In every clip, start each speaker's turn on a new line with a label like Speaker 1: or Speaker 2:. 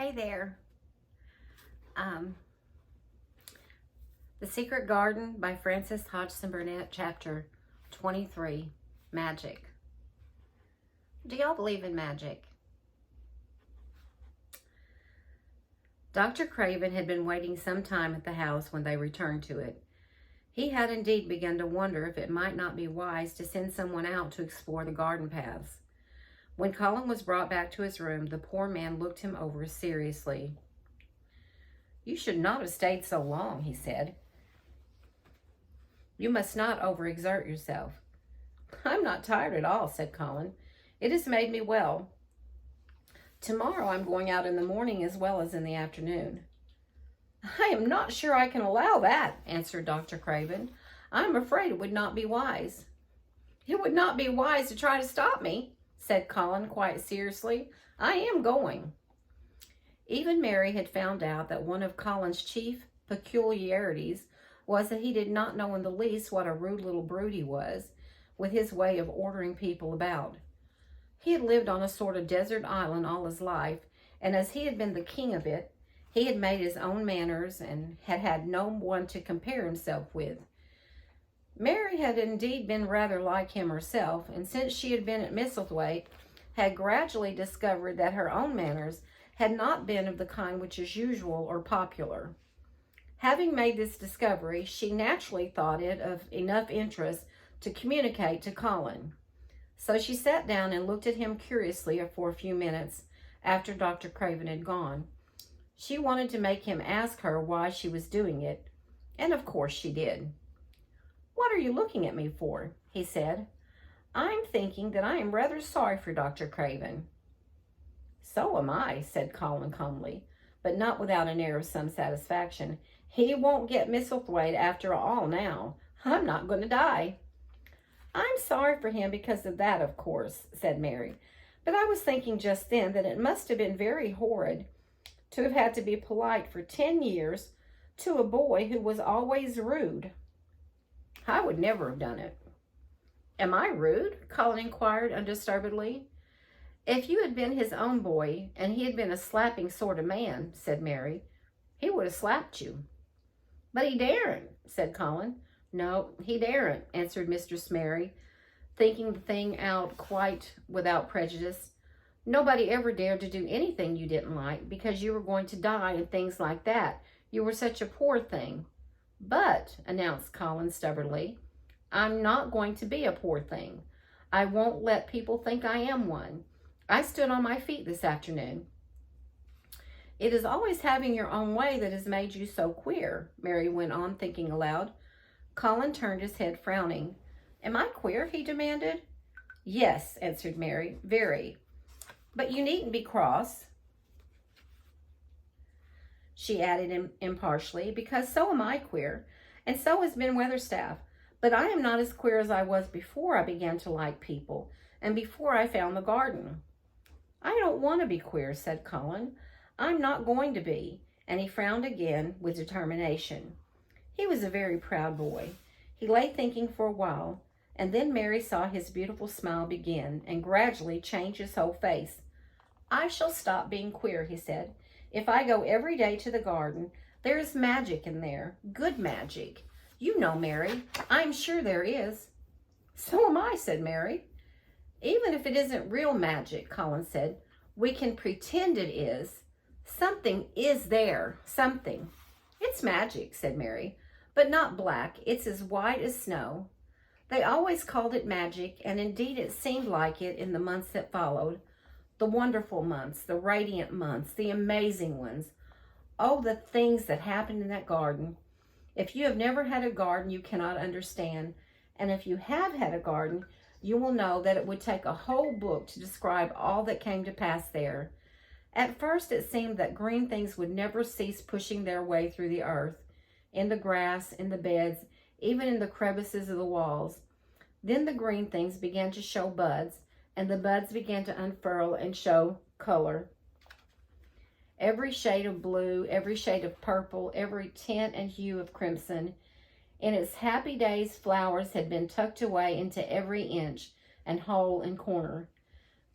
Speaker 1: Hey there. Um, The Secret Garden by Frances Hodgson Burnett, Chapter 23, Magic. Do y'all believe in magic? Dr. Craven had been waiting some time at the house when they returned to it. He had indeed begun to wonder if it might not be wise to send someone out to explore the garden paths. When Colin was brought back to his room, the poor man looked him over seriously. "You should not have stayed so long," he said. "You must not overexert yourself." "I'm not tired at all," said Colin. "It has made me well. Tomorrow I'm going out in the morning as well as in the afternoon." "I am not sure I can allow that," answered Dr. Craven. "I'm afraid it would not be wise." "It would not be wise to try to stop me," said Colin quite seriously. "I am going." Even Mary had found out that one of Colin's chief peculiarities was that he did not know in the least what a rude little brute he was, with his way of ordering people about. He had lived on a sort of desert island all his life, and as he had been the king of it, he had made his own manners and had had no one to compare himself with. Mary had indeed been rather like him herself, and since she had been at Misselthwaite, had gradually discovered that her own manners had not been of the kind which is usual or popular. Having made this discovery, she naturally thought it of enough interest to communicate to Colin. So she sat down and looked at him curiously for a few minutes after Dr. Craven had gone. She wanted to make him ask her why she was doing it, and of course she did. "What are you looking at me for?" he said. "I'm thinking that I am rather sorry for Dr. Craven." "So am I," said Colin calmly, but not without an air of some satisfaction. "He won't get Misselthwaite after all now. I'm not going to die." "I'm sorry for him because of that, of course," said Mary. "But I was thinking just then that it must have been very horrid to have had to be polite for 10 years to a boy who was always rude." "I would never have done it." "Am I rude?" Colin inquired undisturbedly. "If you had been his own boy, and he had been a slapping sort of man," said Mary, "he would have slapped you." "But he daren't," said Colin. "No, he daren't," answered Mistress Mary, thinking the thing out quite without prejudice. "Nobody ever dared to do anything you didn't like, because you were going to die and things like that. You were such a poor thing." "But," announced Colin stubbornly, "I'm not going to be a poor thing. I won't let people think I am one. I stood on my feet this afternoon." "It is always having your own way that has made you so queer," Mary went on, thinking aloud. Colin turned his head, frowning. "Am I queer?" he demanded. "Yes," answered Mary, "very. But you needn't be cross," she added impartially, "because so am I queer, and so has Ben Weatherstaff. But I am not as queer as I was before I began to like people, and before I found the garden." "I don't want to be queer," said Colin. "I'm not going to be," and he frowned again with determination. He was a very proud boy. He lay thinking for a while, and then Mary saw his beautiful smile begin and gradually change his whole face. "I shall stop being queer," he said. "If I go every day to the garden, there is magic in there, good magic. You know, Mary, I'm sure there is." "So am I," said Mary. "Even if it isn't real magic," Colin said, "we can pretend it is. Something is there, something." "It's magic," said Mary, "but not black. It's as white as snow." They always called it magic, and indeed it seemed like it in the months that followed. The wonderful months, the radiant months, the amazing ones. Oh, the things that happened in that garden. If you have never had a garden, you cannot understand. And if you have had a garden, you will know that it would take a whole book to describe all that came to pass there. At first it seemed that green things would never cease pushing their way through the earth, in the grass, in the beds, even in the crevices of the walls. Then the green things began to show buds, and the buds began to unfurl and show color. Every shade of blue, every shade of purple, every tint and hue of crimson. In its happy days, flowers had been tucked away into every inch and hole and corner.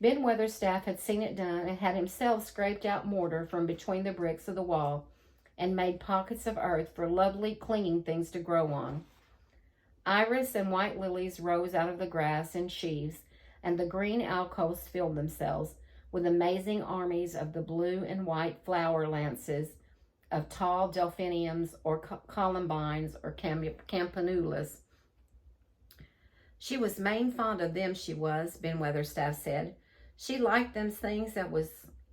Speaker 1: Ben Weatherstaff had seen it done and had himself scraped out mortar from between the bricks of the wall and made pockets of earth for lovely clinging things to grow on. Iris and white lilies rose out of the grass in sheaves, and the green alcoves filled themselves with amazing armies of the blue and white flower lances of tall delphiniums or columbines or campanulas. She was main fond of them, she was, Ben Weatherstaff said. She liked them things that was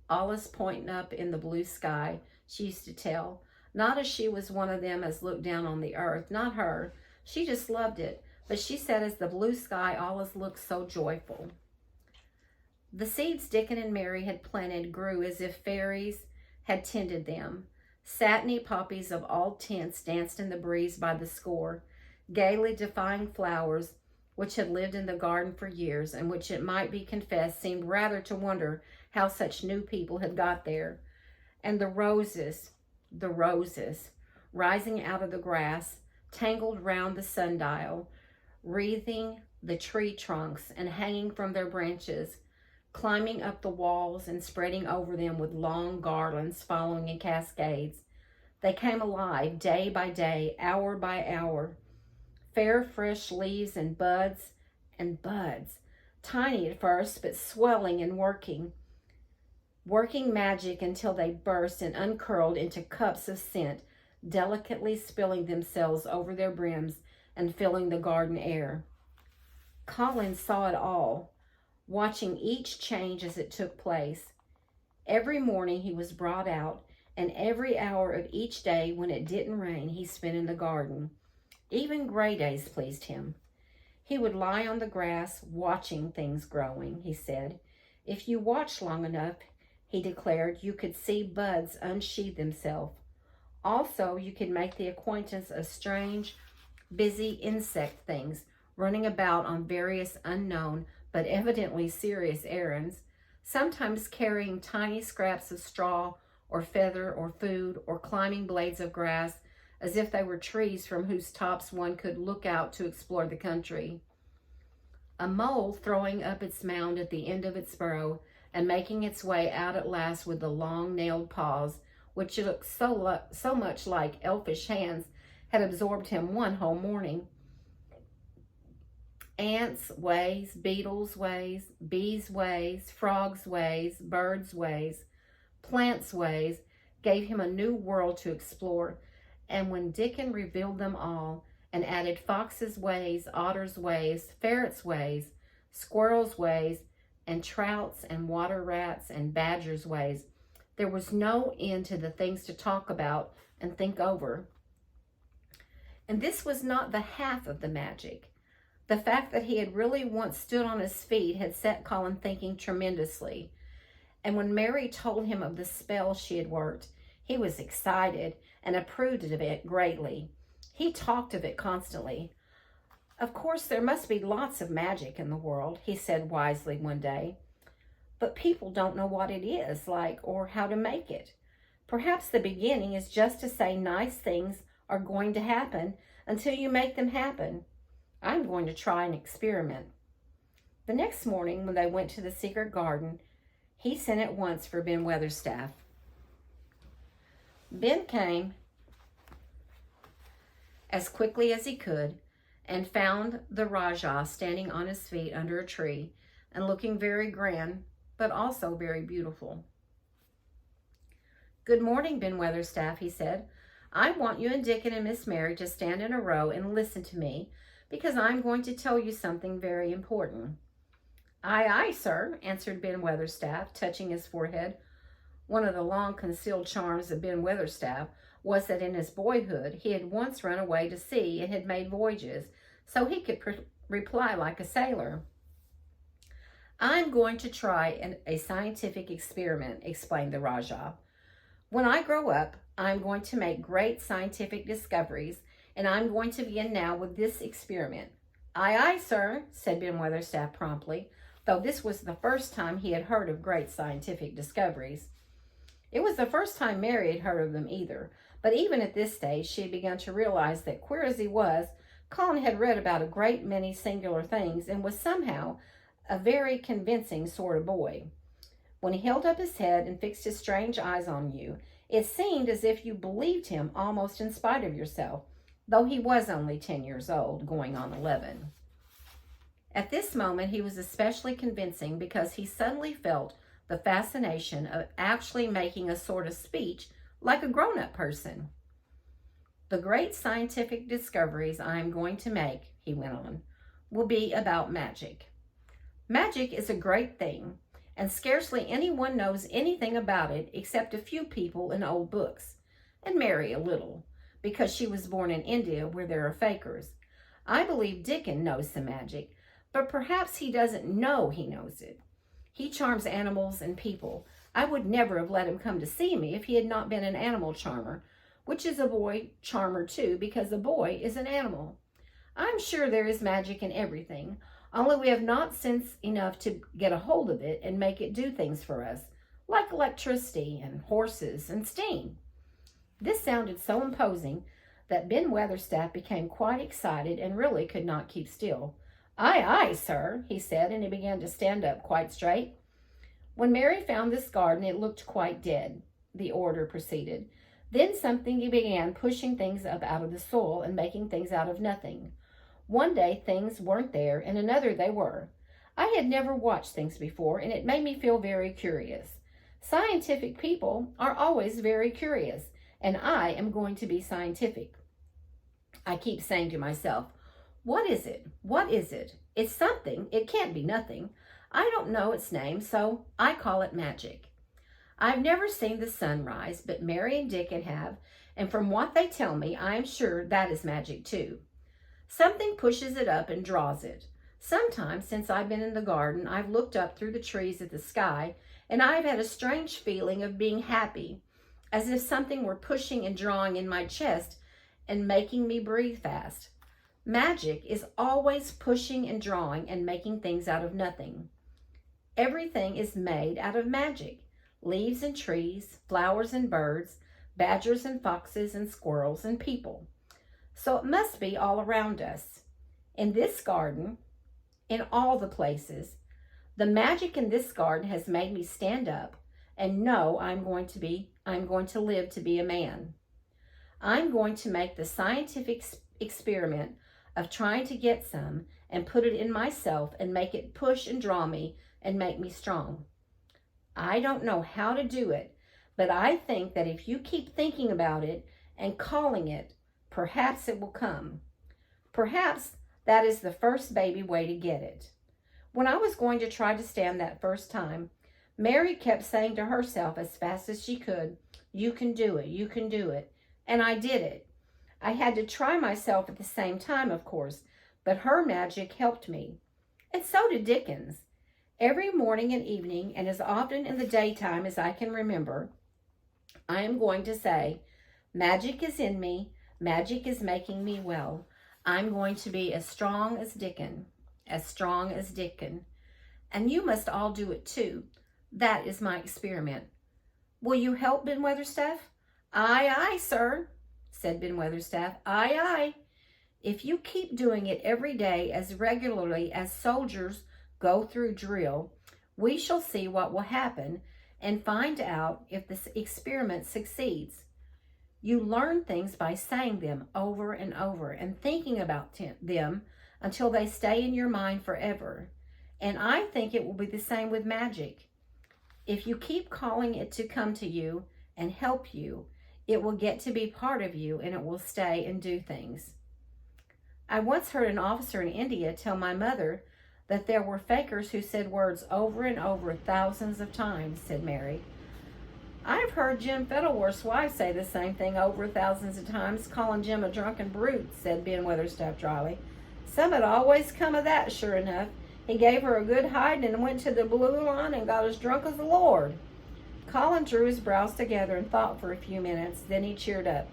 Speaker 1: allus pointing up in the blue sky, she used to tell. Not as she was one of them as looked down on the earth, not her. She just loved it, but she said as the blue sky allus looked so joyful. The seeds Dickon and Mary had planted grew as if fairies had tended them. Satiny poppies of all tints danced in the breeze by the score, gaily defying flowers which had lived in the garden for years, and which, it might be confessed, seemed rather to wonder how such new people had got there. And the roses, rising out of the grass, tangled round the sundial, wreathing the tree trunks and hanging from their branches, climbing up the walls and spreading over them with long garlands following in cascades. They came alive day by day, hour by hour. Fair, fresh leaves and buds, tiny at first, but swelling and working magic until they burst and uncurled into cups of scent, delicately spilling themselves over their brims and filling the garden air. Colin saw it all, watching each change as it took place. Every morning he was brought out, and every hour of each day when it didn't rain he spent in the garden. Even gray days pleased him. He would lie on the grass watching things growing, he said. If you watched long enough, he declared, you could see buds unsheathe themselves. Also, you could make the acquaintance of strange, busy insect things running about on various unknown but evidently serious errands, sometimes carrying tiny scraps of straw or feather or food or climbing blades of grass as if they were trees from whose tops one could look out to explore the country. A mole throwing up its mound at the end of its burrow and making its way out at last with the long nailed paws, which looked so much like elfish hands, had absorbed him one whole morning. Ants' ways, beetles' ways, bees' ways, frogs' ways, birds' ways, plants' ways gave him a new world to explore, and when Dickon revealed them all and added foxes' ways, otters' ways, ferrets' ways, squirrels' ways, and trouts and water rats and badgers' ways, there was no end to the things to talk about and think over. And this was not the half of the magic. The fact that he had really once stood on his feet had set Colin thinking tremendously. And when Mary told him of the spell she had worked, he was excited and approved of it greatly. He talked of it constantly. Of course, there must be lots of magic in the world, he said wisely one day. But people don't know what it is like or how to make it. Perhaps the beginning is just to say nice things are going to happen until you make them happen. I'm going to try an experiment. The next morning, when they went to the secret garden, he sent at once for Ben Weatherstaff. Ben came as quickly as he could and found the Rajah standing on his feet under a tree and looking very grand, but also very beautiful. Good morning, Ben Weatherstaff, he said. I want you and Dickon and Miss Mary to stand in a row and listen to me, because I'm going to tell you something very important. Aye, aye, sir, answered Ben Weatherstaff, touching his forehead. One of the long-concealed charms of Ben Weatherstaff was that in his boyhood he had once run away to sea and had made voyages, so he could reply like a sailor. I'm going to try a scientific experiment, explained the Rajah. When I grow up, I'm going to make great scientific discoveries, and I'm going to begin now with this experiment. Aye, aye, sir, said Ben Weatherstaff promptly, though this was the first time he had heard of great scientific discoveries. It was the first time Mary had heard of them either, but even at this stage she had begun to realize that, queer as he was, Colin had read about a great many singular things and was somehow a very convincing sort of boy. When he held up his head and fixed his strange eyes on you, it seemed as if you believed him almost in spite of yourself, though he was only 10 years old, going on 11. At this moment, he was especially convincing because he suddenly felt the fascination of actually making a sort of speech like a grown-up person. The great scientific discoveries I am going to make, he went on, will be about magic. Magic is a great thing, and scarcely anyone knows anything about it except a few people in old books, and Mary a little, because she was born in India where there are fakers. I believe Dickon knows some magic, but perhaps he doesn't know he knows it. He charms animals and people. I would never have let him come to see me if he had not been an animal charmer, which is a boy charmer too, because a boy is an animal. I'm sure there is magic in everything, only we have not sense enough to get a hold of it and make it do things for us, like electricity and horses and steam. This sounded so imposing that Ben Weatherstaff became quite excited and really could not keep still. "Aye, aye, sir," he said, and he began to stand up quite straight. "When Mary found this garden, it looked quite dead," the orator proceeded. "Then something began pushing things up out of the soil and making things out of nothing. One day things weren't there, and another they were. I had never watched things before, and it made me feel very curious. Scientific people are always very curious, and I am going to be scientific. I keep saying to myself, what is it? What is it? It's something. It can't be nothing. I don't know its name, so I call it magic. I've never seen the sun rise, but Mary and Dickon have, and from what they tell me, I am sure that is magic too. Something pushes it up and draws it. Sometimes, since I've been in the garden, I've looked up through the trees at the sky, and I've had a strange feeling of being happy, as if something were pushing and drawing in my chest and making me breathe fast. Magic is always pushing and drawing and making things out of nothing. Everything is made out of magic. Leaves and trees, flowers and birds, badgers and foxes and squirrels and people. So it must be all around us. In this garden, in all the places, the magic in this garden has made me stand up and know I'm going to live to be a man. I'm going to make the scientific experiment of trying to get some and put it in myself and make it push and draw me and make me strong. I don't know how to do it, but I think that if you keep thinking about it and calling it, perhaps it will come. Perhaps that is the first baby way to get it. When I was going to try to stand that first time, Mary kept saying to herself as fast as she could, "You can do it, you can do it." And I did it. I had to try myself at the same time, of course, but her magic helped me. And so did Dickens. Every morning and evening, and as often in the daytime as I can remember, I am going to say, magic is in me, magic is making me well. I'm going to be as strong as Dickon, as strong as Dickon. And you must all do it too. That is my experiment. Will you help, Ben Weatherstaff? "Aye, aye, sir," said Ben Weatherstaff. "Aye, aye. If you keep doing it every day as regularly as soldiers go through drill, we shall see what will happen and find out if this experiment succeeds. You learn things by saying them over and over and thinking about them until they stay in your mind forever. And I think it will be the same with magic. If you keep calling it to come to you and help you, it will get to be part of you and it will stay and do things. I once heard an officer in India tell my mother that there were fakers who said words over and over thousands of times," said Mary. "I've heard Jim Fettleworth's wife say the same thing over thousands of times, calling Jim a drunken brute," said Ben Weatherstaff dryly. "Some had always come of that, sure enough. He gave her a good hiding and went to the Blue Line and got as drunk as the Lord." Colin drew his brows together and thought for a few minutes. Then he cheered up.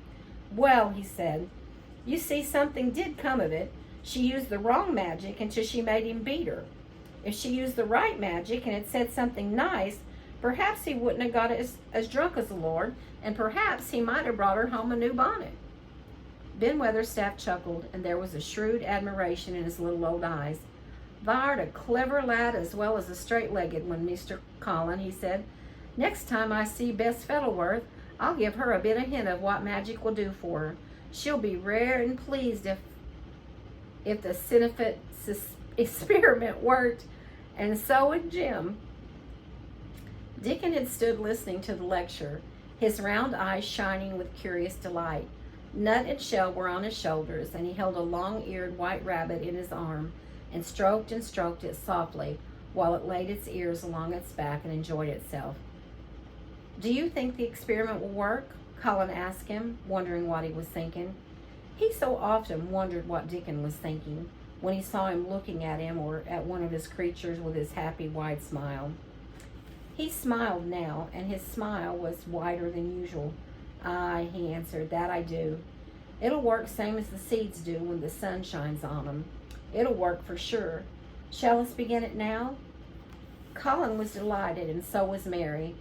Speaker 1: "Well," he said, "you see, something did come of it. She used the wrong magic until she made him beat her. If she used the right magic and had said something nice, perhaps he wouldn't have got as drunk as the Lord, and perhaps he might have brought her home a new bonnet." Ben Weatherstaff chuckled, and there was a shrewd admiration in his little old eyes. "Thou'rt a clever lad as well as a straight-legged one, Mr. Colin," he said. "Next time I see Bess Fettleworth, I'll give her a bit of hint of what magic will do for her. She'll be rare and pleased if the Cinefit experiment worked, and so would Jim." Dickon had stood listening to the lecture, his round eyes shining with curious delight. Nut and Shell were on his shoulders, and he held a long-eared white rabbit in his arm and stroked it softly while it laid its ears along its back and enjoyed itself. "Do you think the experiment will work?" Colin asked him, wondering what he was thinking. He so often wondered what Dickon was thinking when he saw him looking at him or at one of his creatures with his happy wide smile. He smiled now, and his smile was wider than usual. "Aye," he answered, "that I do. It'll work same as the seeds do when the sun shines on 'em. It'll work for sure. Shall us begin it now?" Colin was delighted, and so was Mary.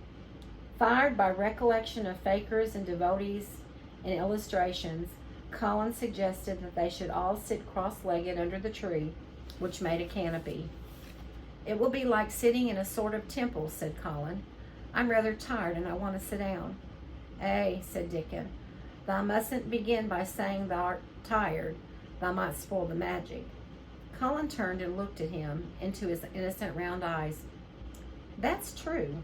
Speaker 1: Fired by recollection of fakirs and devotees and illustrations, Colin suggested that they should all sit cross-legged under the tree, which made a canopy. "It will be like sitting in a sort of temple," said Colin. "I'm rather tired and I want to sit down." "Eh," said Dickon, "thou mustn't begin by saying thou'rt tired. Thou might spoil the magic." Colin turned and looked at him into his innocent round eyes. "That's true.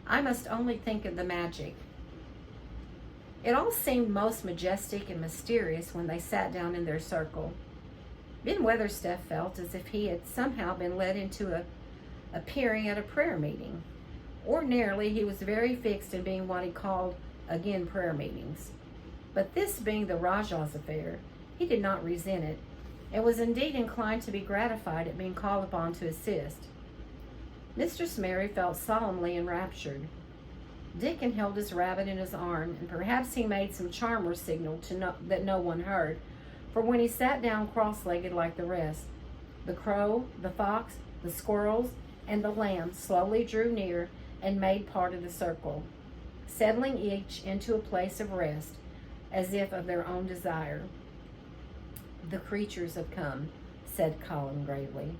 Speaker 1: I must only think of the magic." It all seemed most majestic and mysterious when they sat down in their circle. Ben Weatherstaff felt as if he had somehow been led into appearing at a prayer meeting. Ordinarily, he was very fixed in being what he called again prayer meetings. But this being the Rajah's affair, he did not resent it, and was indeed inclined to be gratified at being called upon to assist. Mistress Mary felt solemnly enraptured. Dickon held his rabbit in his arm, and perhaps he made some charmer signal that no one heard, for when he sat down cross-legged like the rest, the crow, the fox, the squirrels, and the lamb slowly drew near and made part of the circle, settling each into a place of rest, as if of their own desire. "The creatures have come," said Colin gravely.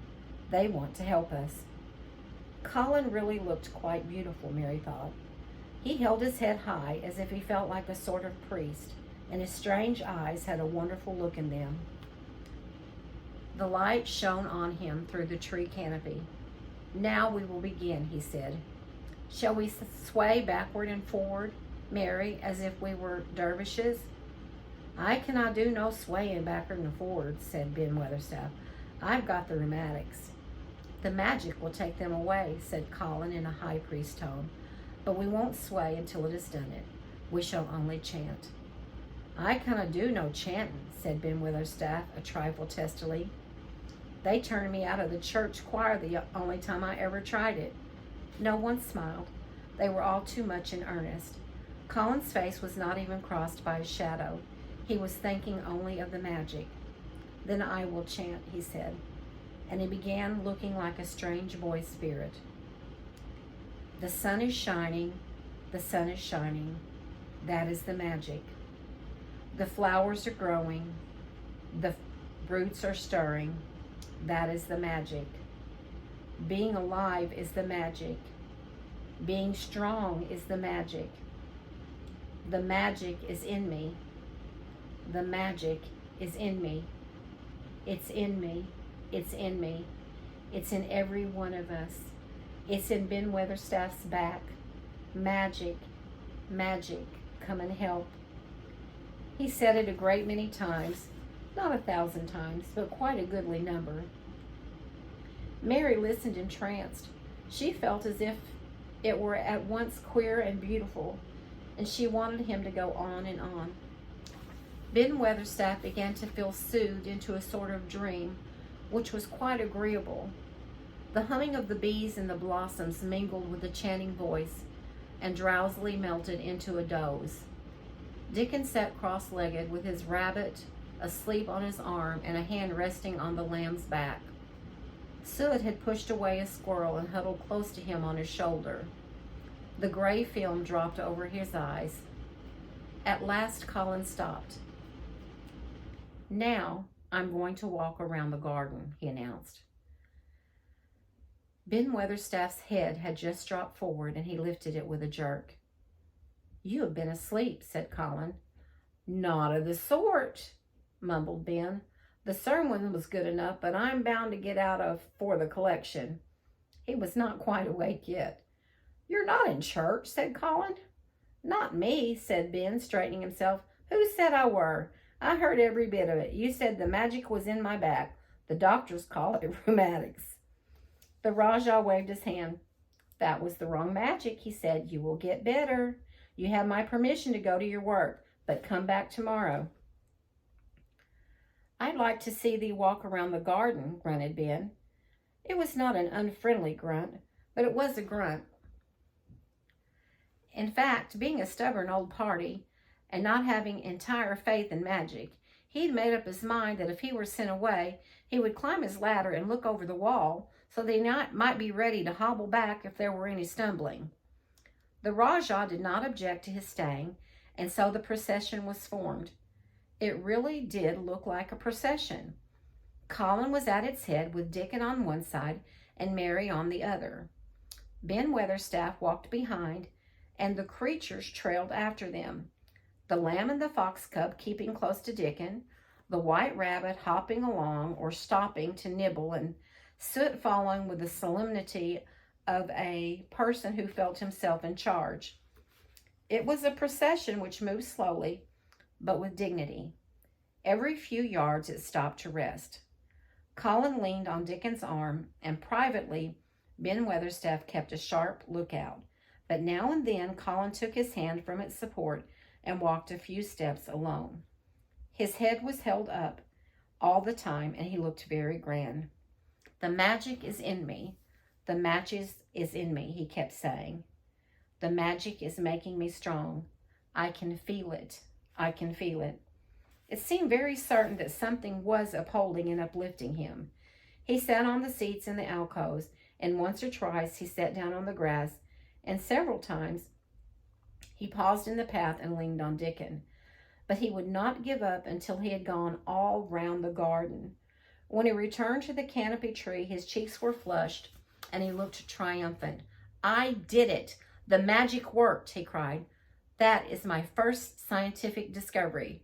Speaker 1: "They want to help us." Colin really looked quite beautiful, Mary thought. He held his head high as if he felt like a sort of priest, and his strange eyes had a wonderful look in them. The light shone on him through the tree canopy. "Now we will begin," he said. "Shall we sway backward and forward, Mary, as if we were dervishes?" "I cannot do no swaying backward and forward," said Ben Weatherstaff. "I've got the rheumatics." "The magic will take them away," said Colin in a high priest tone. "But we won't sway until it has done it. We shall only chant." "I cannot do no chanting," said Ben Weatherstaff a trifle testily. "They turned me out of the church choir the only time I ever tried it." No one smiled. They were all too much in earnest. Colin's face was not even crossed by a shadow. He was thinking only of the magic. "Then I will chant," he said, and he began looking like a strange boy spirit. "The sun is shining, the sun is shining. That is the magic. The flowers are growing, the roots are stirring. That is the magic. Being alive is the magic. Being strong is the magic. The magic is in me. The magic is in me. It's in me. It's in me. It's in every one of us. It's in Ben Weatherstaff's back. Magic, magic, come and help." He said it a great many times, not 1,000 times, but quite a goodly number. Mary listened entranced. She felt as if it were at once queer and beautiful, and she wanted him to go on and on. Ben Weatherstaff began to feel soothed into a sort of dream, which was quite agreeable. The humming of the bees in the blossoms mingled with the chanting voice, and drowsily melted into a doze. Dickon sat cross-legged with his rabbit asleep on his arm and a hand resting on the lamb's back. Suet had pushed away a squirrel and huddled close to him on his shoulder. The gray film dropped over his eyes. At last Colin stopped. "Now, I'm going to walk around the garden, he announced. Ben Weatherstaff's head had just dropped forward, and he lifted it with a jerk. You have been asleep, said Colin. Not of the sort, mumbled Ben. The sermon was good enough, but I'm bound to get out of for the collection. He was not quite awake yet. You're not in church, said Colin. Not me, said Ben, straightening himself. Who said I were? I heard every bit of it. You said the magic was in my back. The doctors call it rheumatics. The Rajah waved his hand. That was the wrong magic, he said. You will get better. You have my permission to go to your work, but come back tomorrow. I'd like to see thee walk around the garden, grunted Ben. It was not an unfriendly grunt, but it was a grunt. In fact, being a stubborn old party and not having entire faith in magic, he'd made up his mind that if he were sent away, he would climb his ladder and look over the wall so that he might be ready to hobble back if there were any stumbling. The Rajah did not object to his staying, and so the procession was formed. It really did look like a procession. Colin was at its head with Dickon on one side and Mary on the other. Ben Weatherstaff walked behind, and the creatures trailed after them. The lamb and the fox cub keeping close to Dickon, the white rabbit hopping along or stopping to nibble, and Soot following with the solemnity of a person who felt himself in charge. It was a procession which moved slowly, but with dignity. Every few yards it stopped to rest. Colin leaned on Dickon's arm, and privately Ben Weatherstaff kept a sharp lookout. But now and then Colin took his hand from its support and walked a few steps alone. His head was held up all the time, and he looked very grand. The magic is in me. The magic is in me, he kept saying. The magic is making me strong. I can feel it. I can feel it. It seemed very certain that something was upholding and uplifting him. He sat on the seats in the alcoves, and once or twice he sat down on the grass, and several times he paused in the path and leaned on Dickon. But he would not give up until he had gone all round the garden. When he returned to the canopy tree, his cheeks were flushed, and he looked triumphant. I did it! The magic worked, he cried. That is my first scientific discovery.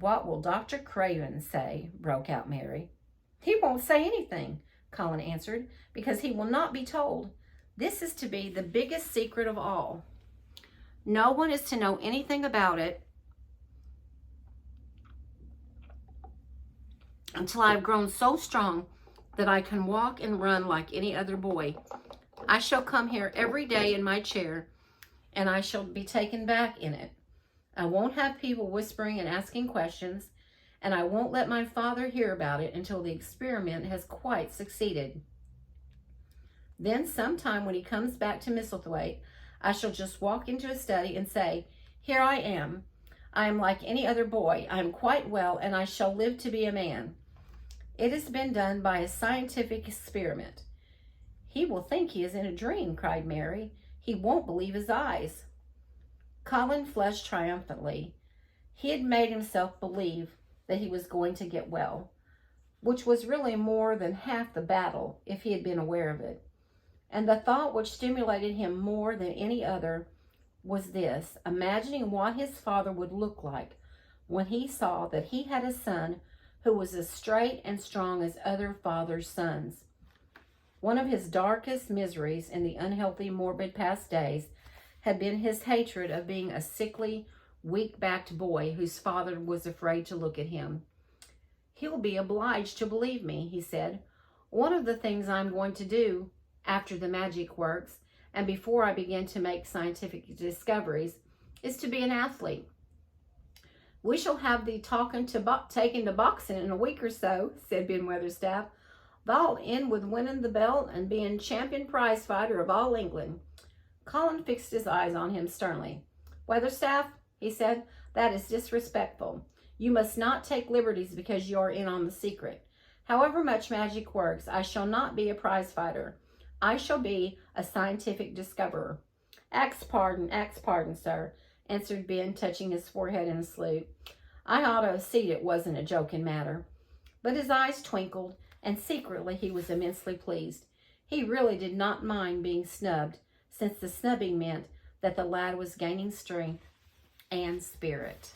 Speaker 1: What will Dr. Craven say? Broke out Mary. He won't say anything, Colin answered, because he will not be told. This is to be the biggest secret of all. No one is to know anything about it until I have grown so strong that I can walk and run like any other boy. I shall come here every day in my chair, and I shall be taken back in it. I won't have people whispering and asking questions, and I won't let my father hear about it until the experiment has quite succeeded. Then sometime when he comes back to Misselthwaite, I shall just walk into his study and say, Here I am. I am like any other boy. I am quite well, and I shall live to be a man. It has been done by a scientific experiment. He will think he is in a dream, cried Mary. He won't believe his eyes. Colin flushed triumphantly. He had made himself believe that he was going to get well, which was really more than half the battle if he had been aware of it. And the thought which stimulated him more than any other was this, imagining what his father would look like when he saw that he had a son who was as straight and strong as other fathers' sons. One of his darkest miseries in the unhealthy, morbid past days had been his hatred of being a sickly, weak-backed boy whose father was afraid to look at him. He'll be obliged to believe me, he said. One of the things I'm going to do after the magic works and before I begin to make scientific discoveries is to be an athlete. We shall have thee taken to boxing in a week or so, said Ben Weatherstaff. Thou'lt end with winning the belt and being champion prize fighter of all England. Colin fixed his eyes on him sternly. Weatherstaff, he said, that is disrespectful. You must not take liberties because you are in on the secret. However much magic works, I shall not be a prize fighter. I shall be a scientific discoverer. Ax pardon, sir, answered Ben, touching his forehead in a salute. I ought to have seen it wasn't a joking matter. But his eyes twinkled, and secretly he was immensely pleased. He really did not mind being snubbed, since the snubbing meant that the lad was gaining strength and spirit.